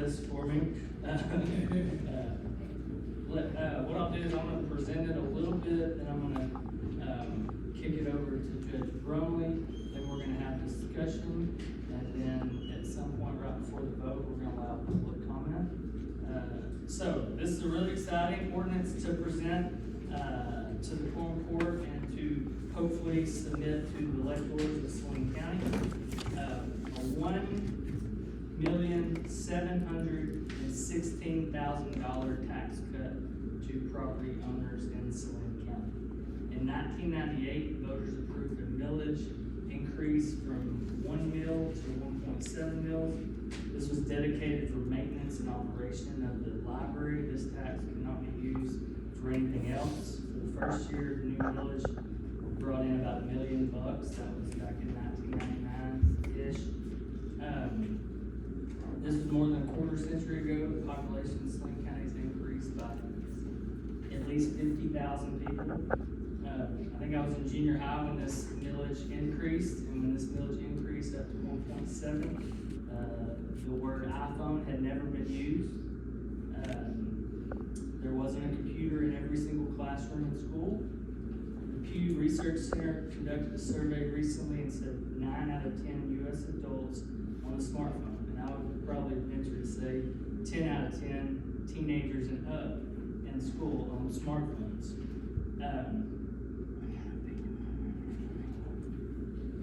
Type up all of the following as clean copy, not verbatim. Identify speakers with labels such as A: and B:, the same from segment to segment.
A: this for me. What I'll do is I'm going to present it a little bit, then I'm going to kick it over to Judge Bromley, then we're going to have discussion, and then at some point right before the vote, we're going to allow public comment. So this is a really exciting ordinance to present to the Quorum Court and to hopefully submit to the electors of Saline County. A $1,716,000 tax cut to property owners in Saline County. In 1998, voters approved a millage increase from 1 mill to 1.7 mills. This was dedicated for maintenance and operation of the library. This tax cannot be used for anything else. For the first year, the new millage brought in about $1 million. That was back in 1999-ish. This was more than a quarter century ago. The population in Saline County has increased by at least 50,000 people. I think I was in junior high when this millage increased, and when this millage increased up to 1.7, the word iPhone had never been used. There wasn't a computer in every single classroom in school. The Pew Research Center conducted a survey recently and said 9 out of 10 U.S. adults on a smartphone, and I would probably venture to say 10 out of 10 teenagers and up in school on smartphones.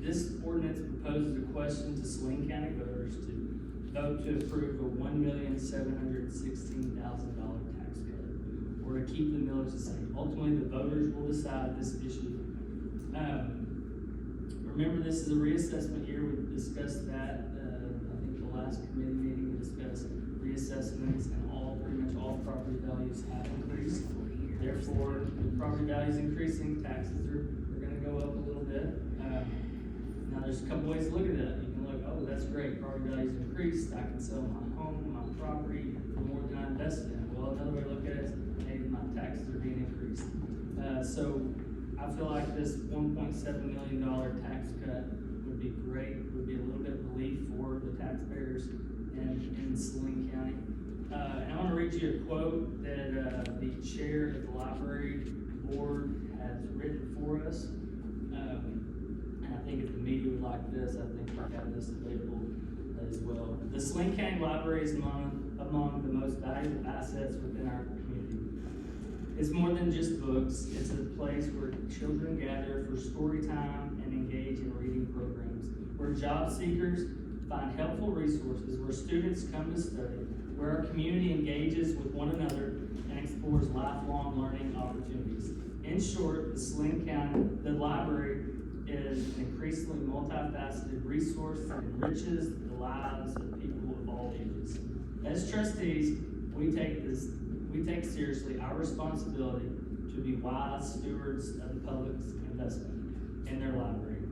A: This ordinance proposes a question to Saline County voters to vote to approve a $1,716,000 tax cut, or to keep the millage the same. Ultimately, the voters will decide this issue. Remember, this is a reassessment year. We discussed that. I think the last committee meeting we discussed reassessments, and pretty much all property values have increased. Therefore, with property values increasing, taxes are going to go up a little bit. Now, there's a couple ways to look at that. You can look, oh, that's great, property values increased. I can sell my home, my property for more than I invested in. Well, another way to look at it is, hey, my taxes are being increased. So I feel like this $1.7 million tax cut would be great, would be a little bit of relief for the taxpayers in Saline County. And I want to read you a quote that the chair of the library board has written for us. And I think if the media would like this, I think we'll have this available as well. The Saline County Library is among the most valuable assets within our community. It's more than just books. It's a place where children gather for story time and engage in reading programs, where job seekers find helpful resources, where students come to study, where our community engages with one another and explores lifelong learning opportunities. In short, the library is an increasingly multifaceted resource that enriches the lives of people of all ages. As trustees, we take seriously our responsibility to be wise stewards of the public's investment in their library,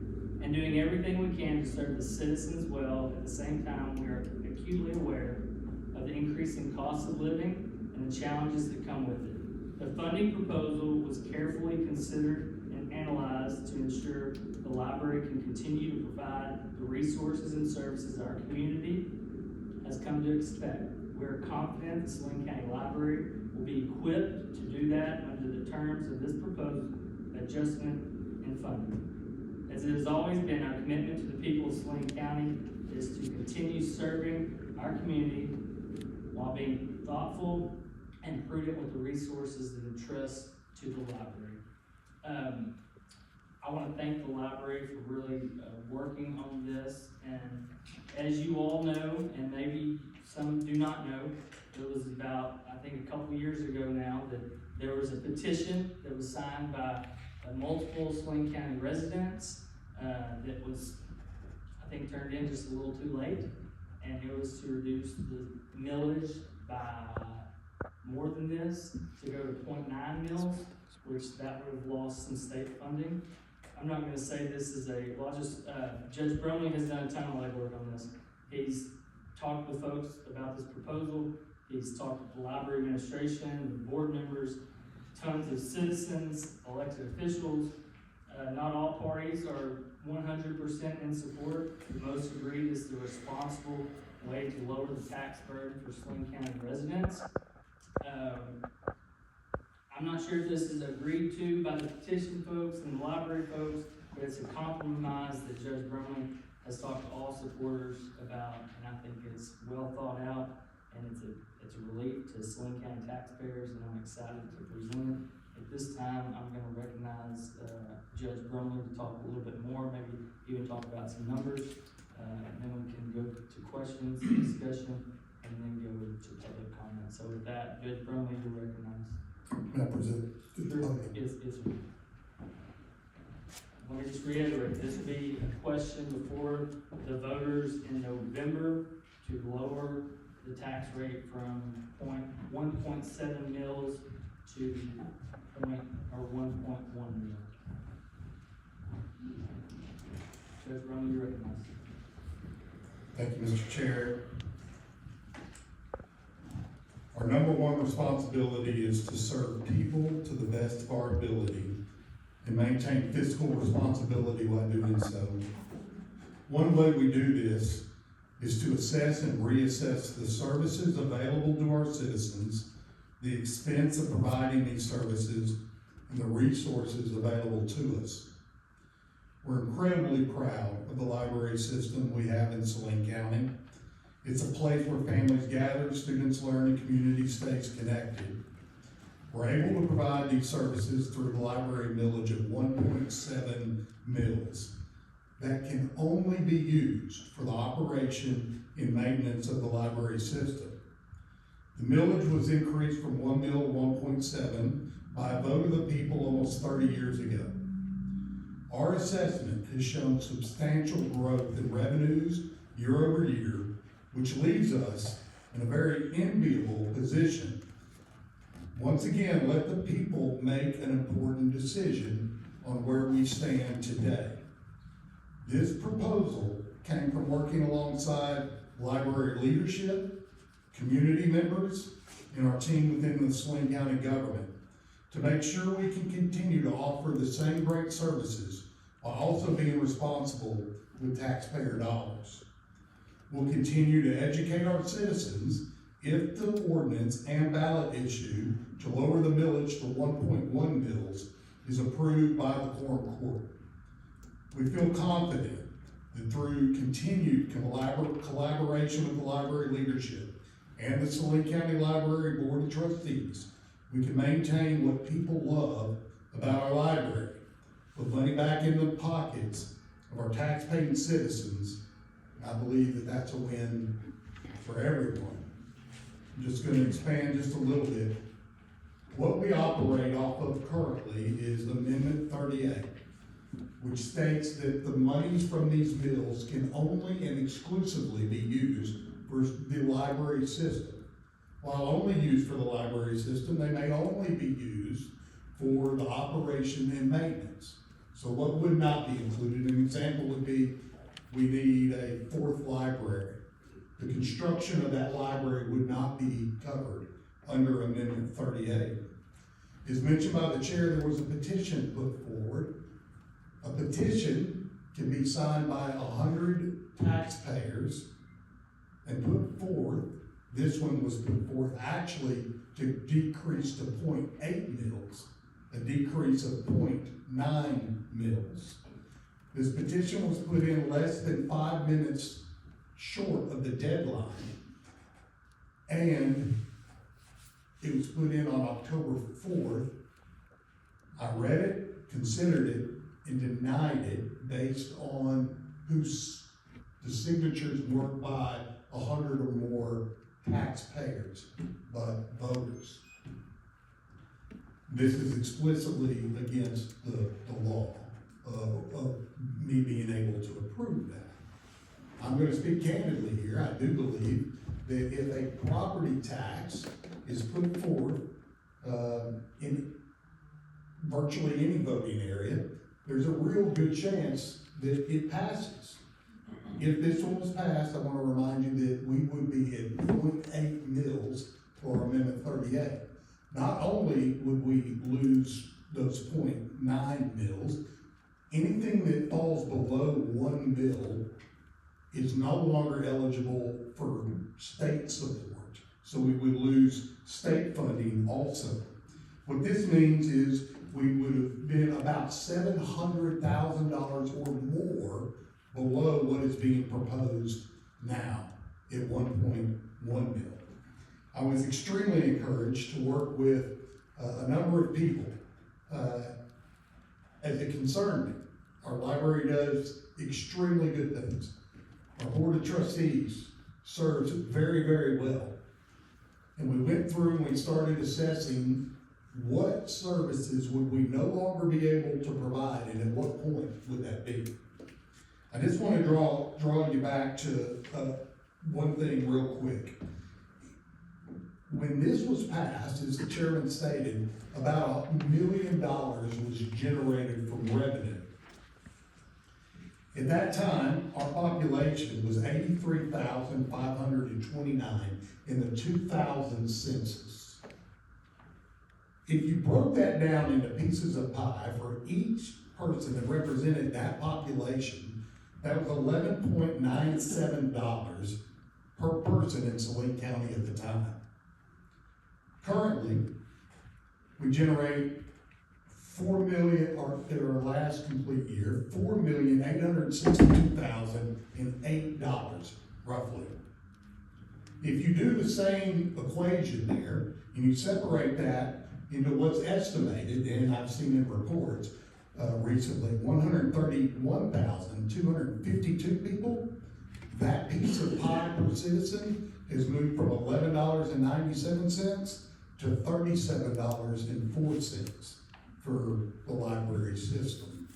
A: and doing everything we can to serve the citizens well. At the same time, we are acutely aware of the increasing cost of living and the challenges that come with it. The funding proposal was carefully considered and analyzed to ensure the library can continue to provide the resources and services our community has come to expect. We're confident the Saline County Library will be equipped to do that under the terms of this proposed adjustment in funding. As it has always been, our commitment to the people of Saline County is to continue serving our community while being thoughtful and prudent with the resources that entrust to the library. I want to thank the library for really working on this, and as you all know, and maybe some do not know, it was about, I think a couple years ago now, that there was a petition that was signed by multiple Saline County residents that was, I think, turned in just a little too late, and it was to reduce the millage by more than this, to go to 0.9 mils, which that would have lost some state funding. I'm not going to say this is Judge Bromley has done a ton of legwork on this. He's talked with folks about this proposal. He's talked with the library administration, the board members, tons of citizens, elected officials. Not all parties are 100% in support. The most agreed is the responsible way to lower the tax burden for Saline County residents. I'm not sure if this is agreed to by the petition folks and the library folks, but it's a compromise that Judge Brumley has talked to all supporters about, and I think it's well thought out, and it's a relief to Saline County taxpayers, and I'm excited to present it. At this time, I'm gonna recognize, Judge Brumley to talk a little bit more, maybe even talk about some numbers, and then we can go to questions, discussion, and then go to public comment. So with that, Judge Brumley, you're recognized.
B: May I present?
A: Let me just reiterate, this will be a question before the voters in November to lower the tax rate from 1.7 mils to 1.1 mil. Judge Brumley, you're recognized.
B: Thank you, Mr. Chair. Our number one responsibility is to serve people to the best of our ability and maintain fiscal responsibility while doing so. One way we do this is to assess and reassess the services available to our citizens, the expense of providing these services, and the resources available to us. We're incredibly proud of the library system we have in Saline County. It's a place where families gather, students learn, and community stays connected. We're able to provide these services through the library millage of 1.7 mils that can only be used for the operation and maintenance of the library system. The millage was increased from 1 mil to 1.7 by a vote of the people almost 30 years ago. Our assessment has shown substantial growth in revenues year over year, which leaves us in a very enviable position. Once again, let the people make an important decision on where we stand today. This proposal came from working alongside library leadership, community members, and our team within the Saline County government to make sure we can continue to offer the same great services while also being responsible with taxpayer dollars. We'll continue to educate our citizens if the ordinance and ballot issue to lower the millage to 1.1 mils is approved by the Quorum Court. We feel confident that through continued collaboration with the library leadership and the Saline County Library Board of Trustees, we can maintain what people love about our library, put money back in the pockets of our tax-paying citizens. I believe that that's a win for everyone. I'm just going to expand just a little bit. What we operate off of currently is Amendment 38, which states that the monies from these bills can only and exclusively be used for the library system. While only used for the library system, they may only be used for the operation and maintenance. So what would not be included? An example would be we need a fourth library. The construction of that library would not be covered under Amendment 38. As mentioned by the chair, there was a petition put forward. A petition can be signed by 100 taxpayers and put forth. This one was put forth actually to decrease to 0.8 mils, a decrease of 0.9 mils. This petition was put in less than 5 minutes short of the deadline, and it was put in on October 4th. I read it, considered it, and denied it based on the signatures weren't by 100 or more taxpayers, but voters. This is explicitly against the law of me being able to approve that. I'm going to speak candidly here. I do believe that if a property tax is put forth in virtually any voting area, there's a real good chance that it passes. If this one was passed, I want to remind you that we would be at 0.8 mils for Amendment 38. Not only would we lose those 0.9 mils, anything that falls below 1 mil is no longer eligible for state support. So we would lose state funding also. What this means is we would have been about $700,000 or more below what is being proposed now at 1.1 million. I was extremely encouraged to work with a number of people as it concerned me. Our library does extremely good things. Our board of trustees serves very, very well. And we went through and we started assessing what services would we no longer be able to provide, and at what point would that be? I just want to draw you back to one thing real quick. When this was passed, as the chairman stated, about $1 million was generated from revenue. At that time, our population was 83,529 in the 2000 census. If you broke that down into pieces of pie for each person that represented that population, that was $11.97 per person in Saline County at the time. Currently, we generate $4 million, or at our last complete year, $4,862,008 roughly. If you do the same equation there, and you separate that into what's estimated, and I've seen in reports recently, 131,252 people, that piece of pie per citizen has moved from $11.97 to $37.04 for the library system.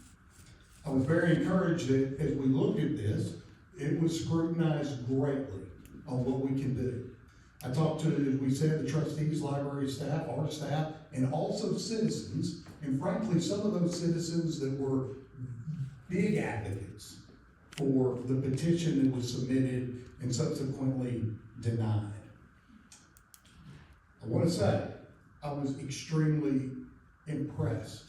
B: I was very encouraged that as we looked at this, it was scrutinized greatly on what we can do. I talked to, as we said, the trustees, library staff, our staff, and also citizens, and frankly, some of those citizens that were big advocates for the petition that was submitted and subsequently denied. I want to say, I was extremely impressed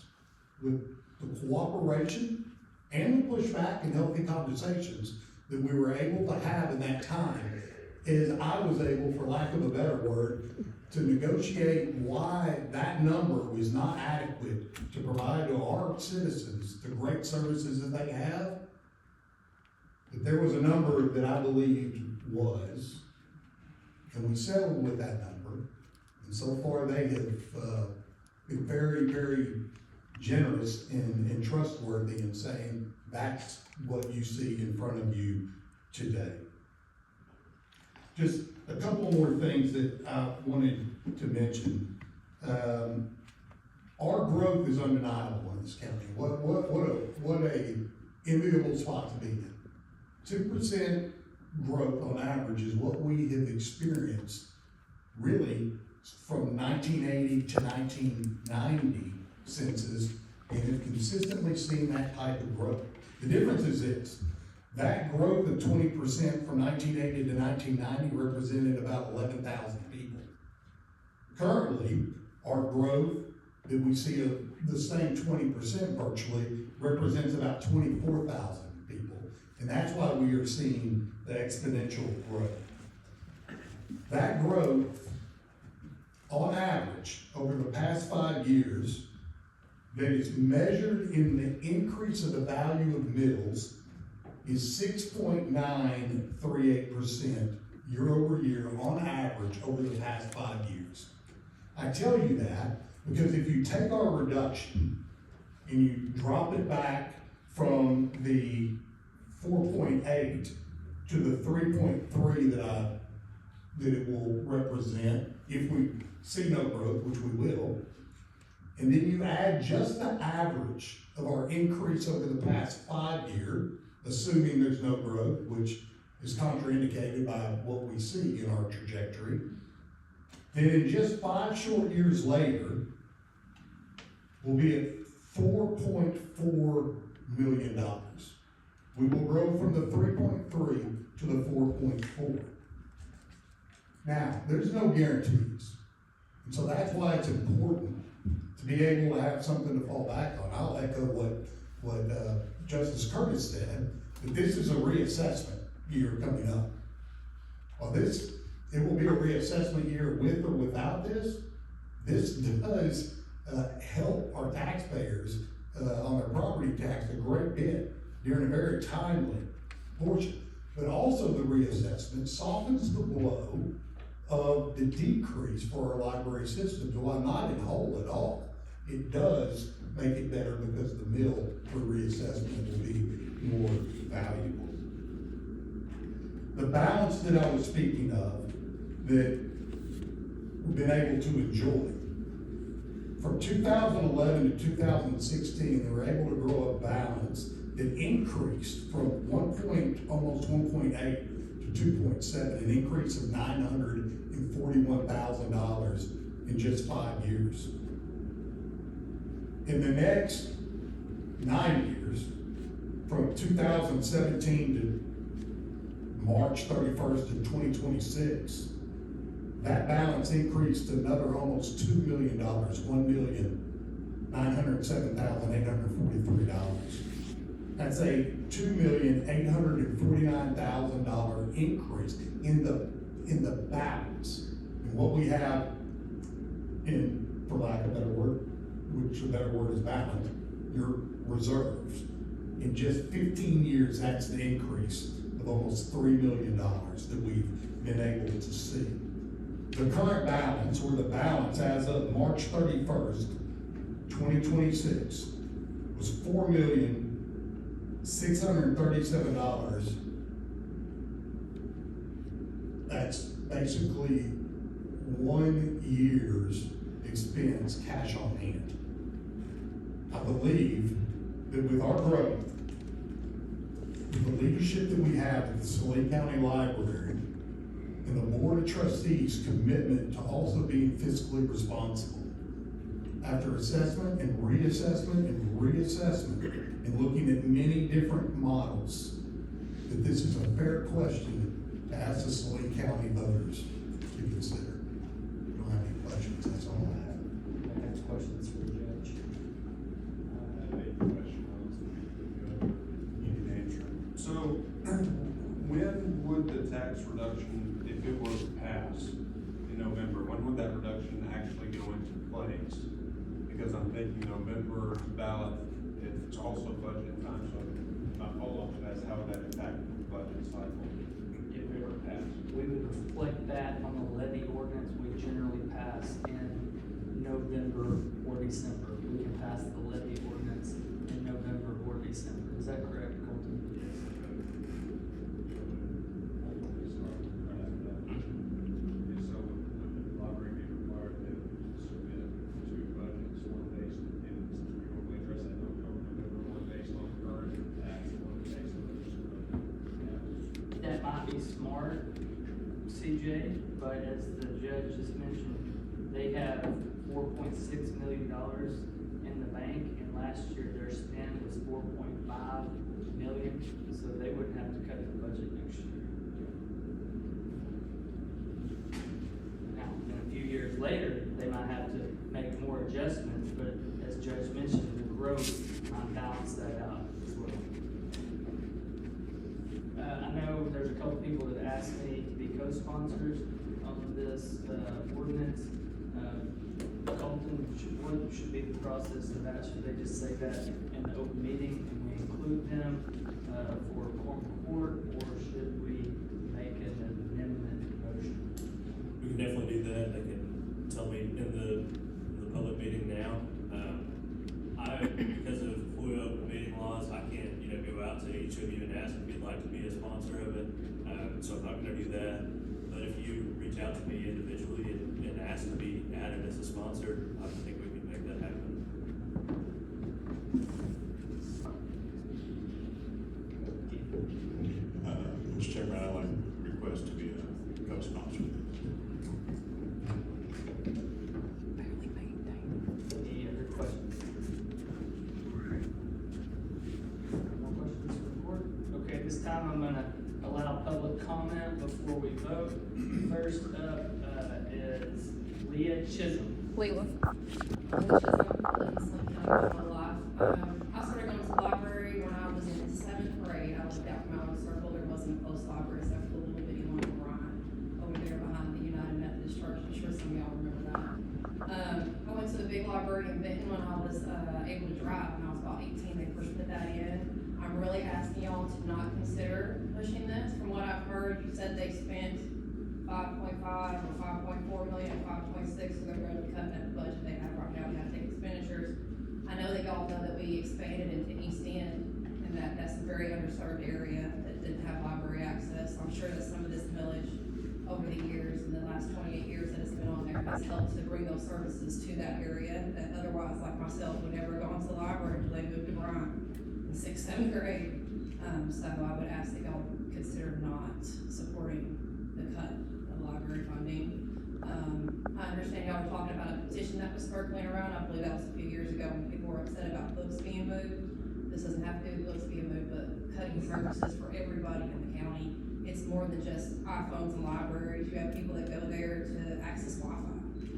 B: with the cooperation and the pushback and healthy conversations that we were able to have in that time, as I was able, for lack of a better word, to negotiate why that number was not adequate to provide to our citizens the great services that they have. But there was a number that I believed was, and we settled with that number. And so far they have been very, very generous and trustworthy in saying that's what you see in front of you today. Just a couple more things that I wanted to mention. Our growth is undeniable in this county. What a enviable spot to be in. 2% growth on average is what we have experienced really from 1980 to 1990 census, and have consistently seen that type of growth. The difference is this: that growth of 20% from 1980 to 1990 represented about 11,000 people. Currently, our growth that we see of the same 20% virtually represents about 24,000 people. And that's why we are seeing the exponential growth. That growth, on average, over the past 5 years, that is measured in the increase of the value of mills, is 6.938% year over year on average over the past 5 years. I tell you that because if you take our reduction and you drop it back from the 4.8 to the 3.3 that it will represent if we see no growth, which we will, and then you add just the average of our increase over the past 5 years, assuming there's no growth, which is contraindicated by what we see in our trajectory, then in just 5 short years later, we'll be at $4.4 million. We will grow from the 3.3 to the 4.4. Now, there's no guarantees. And so that's why it's important to be able to have something to fall back on. I'll echo what Justice Curtis said, that this is a reassessment. year coming up. Well, it will be a reassessment year with or without this. This does help our taxpayers on their property tax a great bit during a very timely portion. But also the reassessment softens the blow of the decrease for our library system. While not in whole at all, it does make it better because the mill for reassessment will be more valuable. The balance that I was speaking of that we've been able to enjoy. From 2011 to 2016, they were able to grow a balance that increased from almost 1.8 to 2.7, an increase of $941,000 in just 5 years. In the next 9 years, from 2017 to March 31st of 2026, that balance increased to another almost $2 million, $1,907,843. That's a $2,849,000 increase in the balance. And what we have in, for lack of a better word, which a better word is balance, your reserves. In just 15 years, that's the increase of almost $3 million that we've been able to see. The current balance, or the balance as of March 31st, 2026, was $4,637,000. That's basically 1 year's expense cash on hand. I believe that with our growth, with the leadership that we have at the Saline County Library, and the Board of Trustees' commitment to also being fiscally responsible, after assessment and reassessment and looking at many different models, that this is a fair question to ask the Saline County voters to consider. If you don't have any questions, that's all I have.
A: Next questions for the judge.
C: So, when would the tax reduction, if it was passed in November, when would that reduction actually go into place? Because I'm thinking November ballot, it's also budget time, so my follow-up to that is how would that impact the budget cycle if it were passed?
A: We would reflect that on the levy ordinance we generally pass in November or December. We can pass the levy ordinance in November or December. Is that correct, Colton? That might be smart, CJ, but as the judge just mentioned, they have $4.6 million in the bank, and last year their spend was $4.5 million, so they wouldn't have to cut the budget next year. Now, in a few years later, they might have to make more adjustments, but as Judge mentioned, the growth might balance that out as well. I know there's a couple people that asked me to be co-sponsors on this ordinance. Colton, what should be the process of that? Should they just say that in the open meeting and we include them for Quorum Court, or should we make an amendment motion?
D: We can definitely do that. They can tell me in the public meeting now. Because of FOIA open meeting laws, I can't, go out to each of you and ask if you'd like to be a sponsor of it. So I'm not gonna do that. But if you reach out to me individually and ask to be added as a sponsor, I think we can make that happen.
E: Mr. Chairman, I'd like to request to be a co-sponsor.
A: Any other questions? More questions for the board? Okay, this time I'm gonna allow public comment before we vote. First up, is Leah Chisholm.
F: Leila.
G: I started going to the library when I was in 7th grade. I lived out in my own circle. There wasn't a post office
F: library in Benton when I was, able to drive, when I was about 18, they first put that in. I'm really asking y'all to not consider pushing this. From what I've heard, you said they spent 5.5 or 5.4 million, 5.6, so they're gonna be cutting that budget they have right now, we have to take expenditures. I know that y'all know that we expanded into East End, and that's a very underserved area that didn't have library access. I'm sure that some of this millage over the years, in the last 28 years that it's been on there, has helped to bring those services to that area, that otherwise, like myself, would never go into the library until they moved to Bryant in 6th, 7th grade. So I would ask that y'all consider not supporting the cut of library funding. I understand y'all were talking about a petition that was circling around, I believe that was a few years ago, when people were upset about books being moved. This doesn't have to do with books being moved, but cutting services for everybody in the county. It's more than just iPhones and libraries. You have people that go there to access Wi-Fi.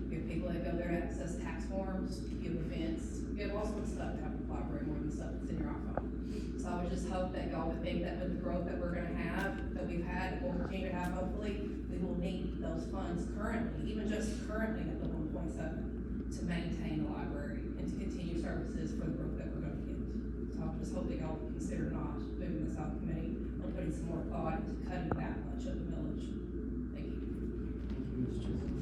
F: You have people that go there to access tax forms, you have events, you have all sorts of stuff that happens in the library more than stuff that's in your iPhone. So I would just hope that y'all would think that with the growth that we're gonna have, that we've had, and will continue to have hopefully, we will need those funds currently, even just currently at the 1.7, to maintain the library and to continue services for the growth that we're gonna get. So I just hope that y'all would consider not moving this out of committee, or putting some more thought into cutting that much of the millage. Thank you.
A: Thank you, Ms. Chisholm.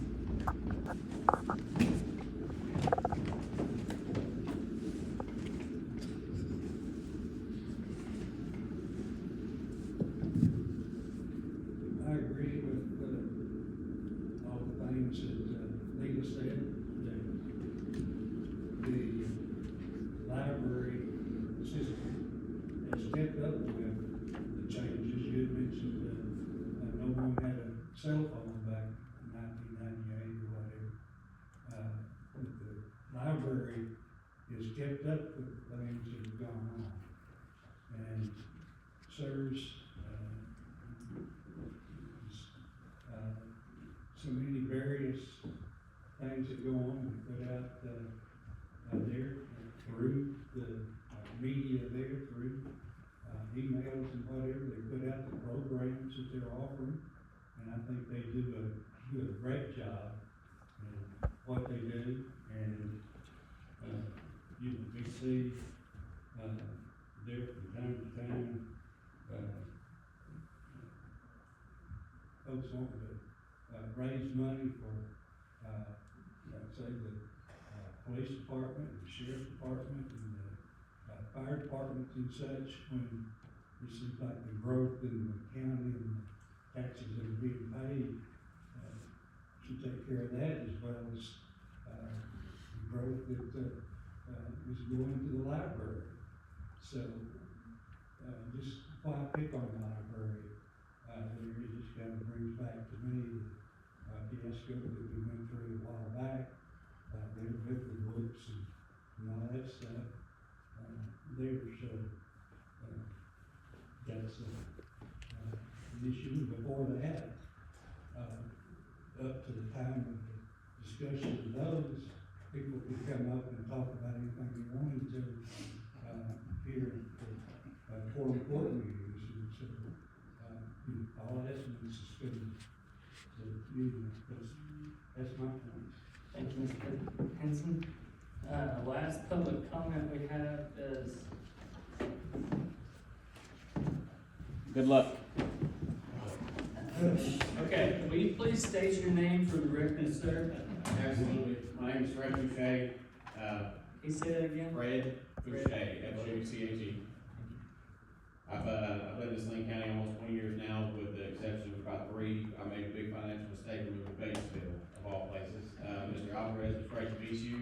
G: I agree with, all the things that, Lita said, that the library system has kept up with the changes. You had mentioned, that no one had a cell phone back in 1998 or whatever. But the library has kept up with things that have gone on and serves, so many various things that go on. We put out, there through the media there, through emails and whatever. They put out the programs that they're offering, and I think they do a great job in what they do. And we see there from time to time, folks want to raise money for, say, the police department, and the sheriff's department, and the fire departments and such, when it seems like the growth in the county and the taxes that are being paid should take care of that, as well as the growth that is going to the library. So, just why pick on the library? There it just kind of brings back to me the fiasco that we went through a while back, their record books and all that stuff. That's an issue. Before that, up to the time of the discussion of those, people could come up and talk about anything they wanted to, here at the Quorum Court meetings, and so, all estimates is good. So, that's my point.
A: Thank you, Mr. Henson. Last public comment we have is.
H: Good luck.
A: Okay, will you please state your name for the record, sir?
H: Absolutely. My name is Fred Boucher.
A: Can you say that again?
H: Fred Boucher, F-U-C-H-E. I've lived in Saline County almost 20 years now, with the exception of about 3. I made a big financial mistake moving to Batesville, of all places. Mr. Alvarez, it's great to meet you.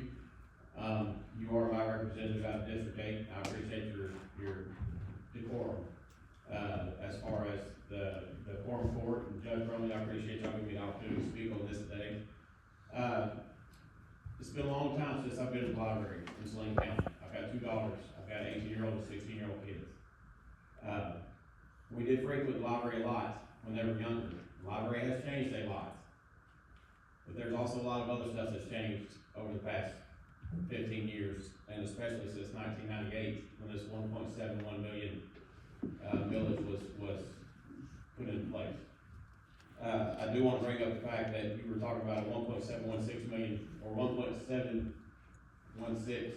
H: You are my representative out of District 8. I appreciate your decorum. As far as the Quorum Court and Judge Brumley, I appreciate y'all giving me the opportunity to speak on this today. It's been a long time since I've been in the library in Saline County. I've got 2 daughters. I've got 18-year-old and 16-year-old kids. We did frequent the library a lot when they were younger. The library has changed a lot. But there's also a lot of other stuff that's changed over the past 15 years, and especially since 1998, when this 1.71 million millage was put in place. I do want to bring up the fact that you were talking about a 1.716 million or 1.7 1.6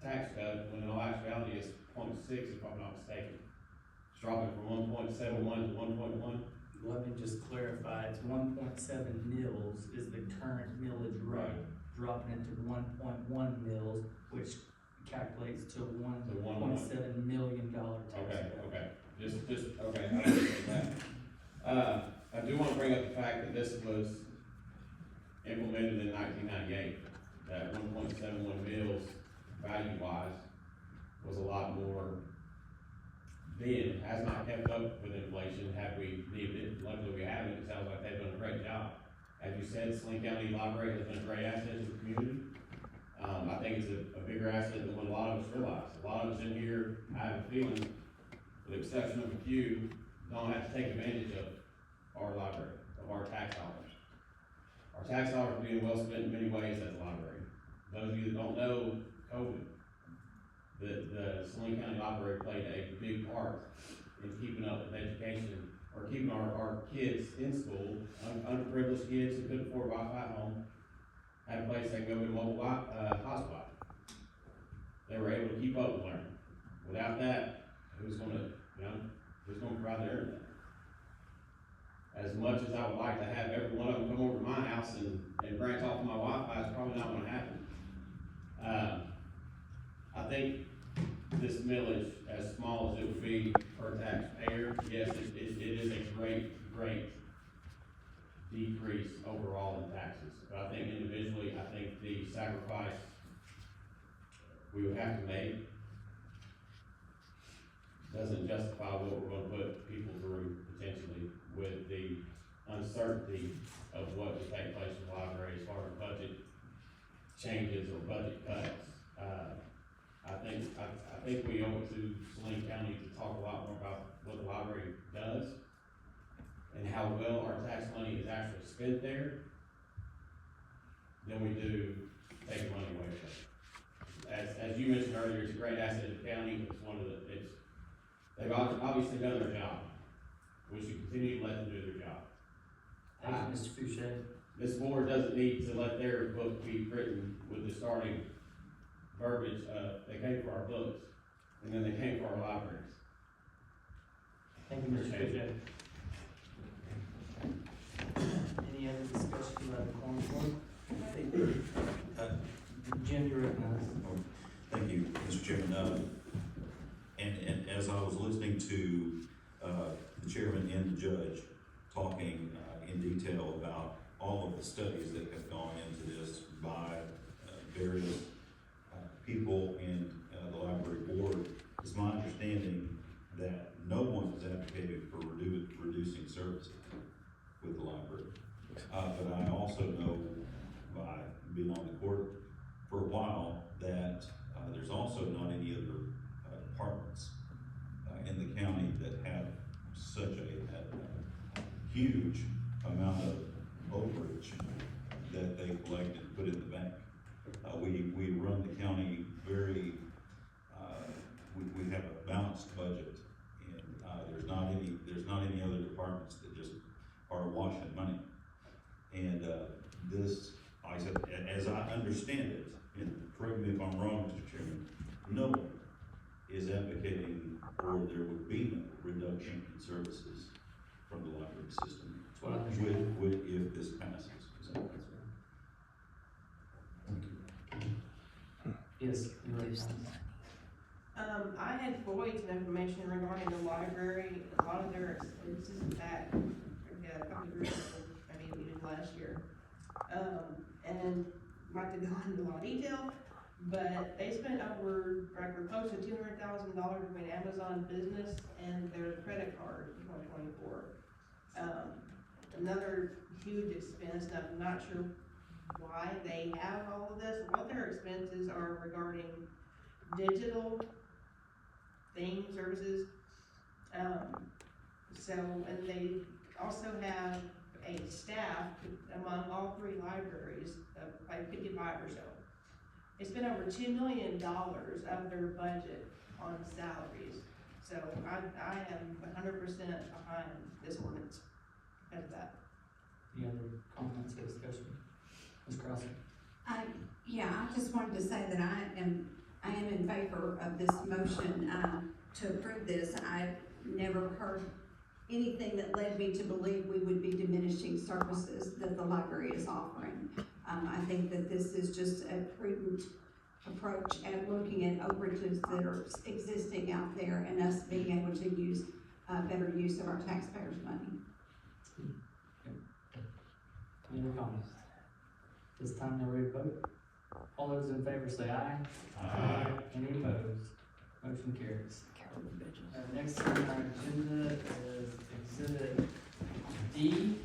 H: tax cut, when in all actuality it's 0.6 if I'm not mistaken. It's dropping from 1.71 to 1.1.
A: Let me just clarify, it's 1.7 mils is the current millage rate,
H: Right.
A: dropping it to 1.1 mils, which calculates to
H: To 1.1.
A: $1.7 million tax
H: Okay,
A: cut.
H: okay, okay, I understand that. I do wanna bring up the fact that this was implemented in 1998, that 1.71 mils value-wise was a lot more then, has not kept up with inflation had we needed it. Luckily we haven't. It sounds like they've done a great job. As you said, Saline County Library has been a great asset to the community. I think it's a bigger asset than what a lot of us realize. A lot of us in here, I have a feeling, with the exception of a few, don't have to take advantage of our library, of our tax dollars. Our tax dollars are being well spent in many ways at the library. Those of you that don't know, COVID, the Saline County Library played a big part in keeping up with education, or keeping our kids in school, underprivileged kids who couldn't afford Wi-Fi at home, had a place they could go to mobile hotspot. They were able to keep up with learning. Without that, who's gonna provide the internet? As much as I would like to have every one of them come over to my house and branch off my Wi-Fi, it's probably not gonna happen. I think this millage, as small as it would be per taxpayer, yes, it is a great decrease overall in taxes. But I think individually, I think the sacrifice we would have to make doesn't justify what we're gonna put people through potentially with the uncertainty of what would take place in the library as far as budget changes or budget cuts. I think we owe it to Saline County to talk a lot more about what the library does and how well our tax money is actually spent there than we do take money away from it. As you mentioned earlier, it's a great asset to the county. They've obviously done their job. We should continue to let them do their job.
A: Thank you, Mr. Fouché.
H: This board doesn't need to let their book be written with the starting verbiage of, they came for our books, and then they came for our libraries.
A: Thank you, Mr. Fouché. Any other discussion about the quorum court? Jim, you're recognized.
E: Thank you, Mr. Chairman. And as I was listening to, the chairman and the judge talking, in detail about all of the studies that have gone into this by, various, people in, the library board, it's my understanding that no one has advocated for reducing services with the library. But I also know by being on the court for a while that there's also not any other departments in the county that have such a huge amount of overage that they collect and put in the bank. We run the county very, we have a balanced budget, and there's not any other departments that just are washing money. And this, like I said, as I understand it, and correct me if I'm wrong, Mr. Chairman, no one is advocating or there would be no reduction in services from the library system.
A: That's what I understand.
E: If this passes. Is that right?
A: Yes, you're recognized.
I: I had voids and information regarding the library, a lot of their expenses back, a couple of years ago, maybe we did last year. And not to go into a lot of detail, but they spent over, like, close to $200,000 between Amazon Business and their credit card in 2024. Another huge expense, and I'm not sure why they have all of this, what their expenses are regarding digital things, services. And they also have a staff among all three libraries of like 55 or so. They spent over $2 million of their budget on salaries. So I am 100% behind this ordinance because of that.
A: Any other comments or discussion? Ms. Crosser?
J: Yeah, I just wanted to say that I am in favor of this motion, to approve this. I never heard anything that led me to believe we would be diminishing services that the library is offering. I think that this is just a prudent approach at looking at overages that are existing out there and us being able to use, better use of our taxpayers' money.
A: Any other comments? This time we're ready to vote. All those in favor say aye.
G: Aye.
A: Any opposed? Motion carries. Next on our agenda is exhibit D,